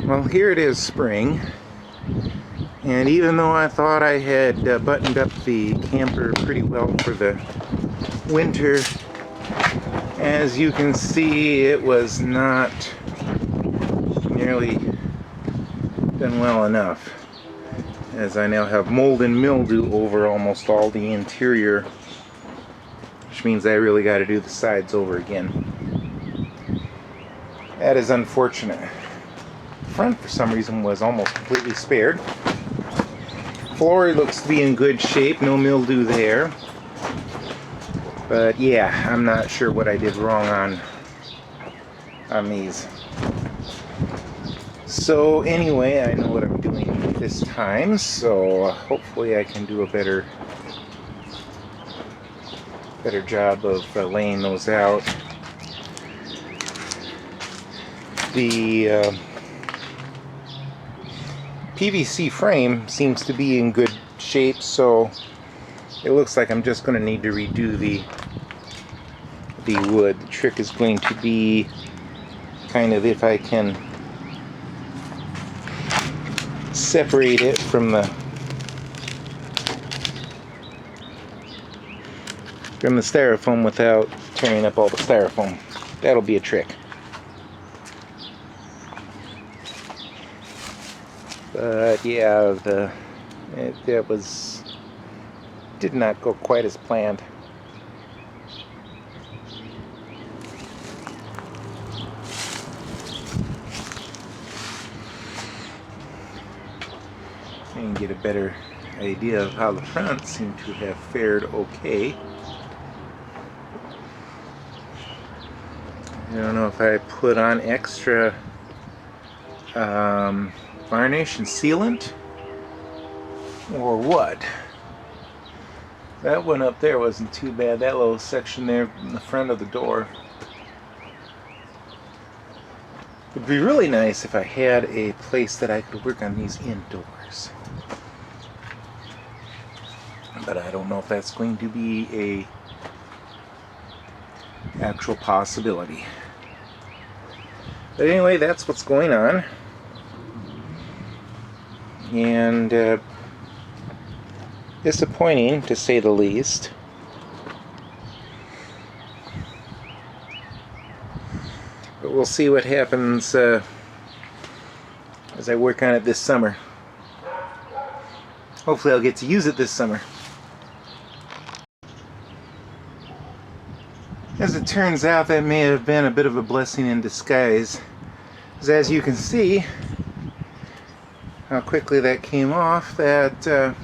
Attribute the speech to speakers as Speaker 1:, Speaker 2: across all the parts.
Speaker 1: Well, here it is spring, and even though I thought I had buttoned up the camper pretty well for the winter, as you can see, it was not nearly done well enough, as I now have mold and mildew over almost all the interior, which means I really got to do the sides over again. That is unfortunate. Front, for some reason, was almost completely spared. Floor looks to be in good shape, no mildew there. But yeah, I'm not sure what I did wrong on these. So anyway, I know what I'm doing this time, so hopefully I can do a better job of laying those out. The PVC frame seems to be in good shape, so it looks like I'm just going to need to redo the wood. The trick is going to be kind of if I can separate it from the styrofoam without tearing up all the styrofoam. That'll be a trick. But yeah, did not go quite as planned. And get a better idea of how the front seemed to have fared okay. I don't know if I put on extra varnish and sealant or what. That one up there wasn't too bad, that little section there in the front of the door. It would be really nice if I had a place that I could work on these indoors, but I don't know if that's going to be a actual possibility. But anyway, that's what's going on. And disappointing, to say the least. But we'll see what happens as I work on it this summer. Hopefully I'll get to use it this summer. As it turns out, that may have been a bit of a blessing in disguise, because as you can see how quickly that came off, that it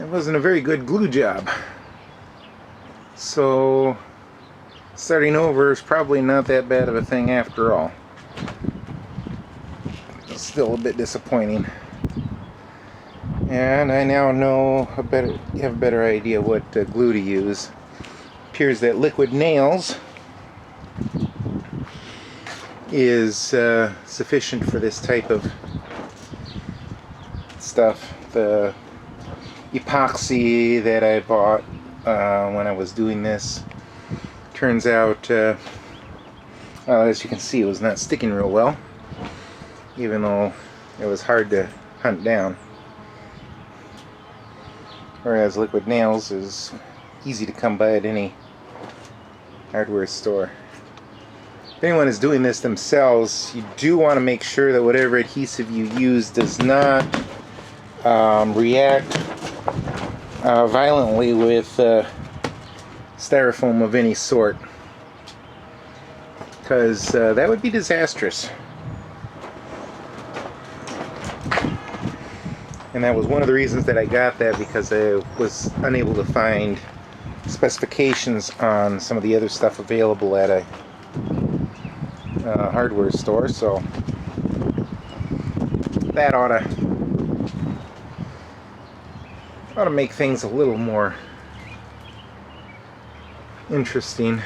Speaker 1: wasn't a very good glue job. So starting over is probably not that bad of a thing after all. It's still a bit disappointing. And I now know have a better idea what glue to use. Appears that liquid nails is sufficient for this type of stuff. The epoxy that I bought when I was doing this turns out, well, as you can see, it was not sticking real well, even though it was hard to hunt down. Whereas liquid nails is easy to come by at any hardware store. If anyone is doing this themselves, you do want to make sure that whatever adhesive you use does not react violently with styrofoam of any sort, because that would be disastrous. And that was one of the reasons that I got that, because I was unable to find specifications on some of the other stuff available at a hardware store, so that ought to make things a little more interesting.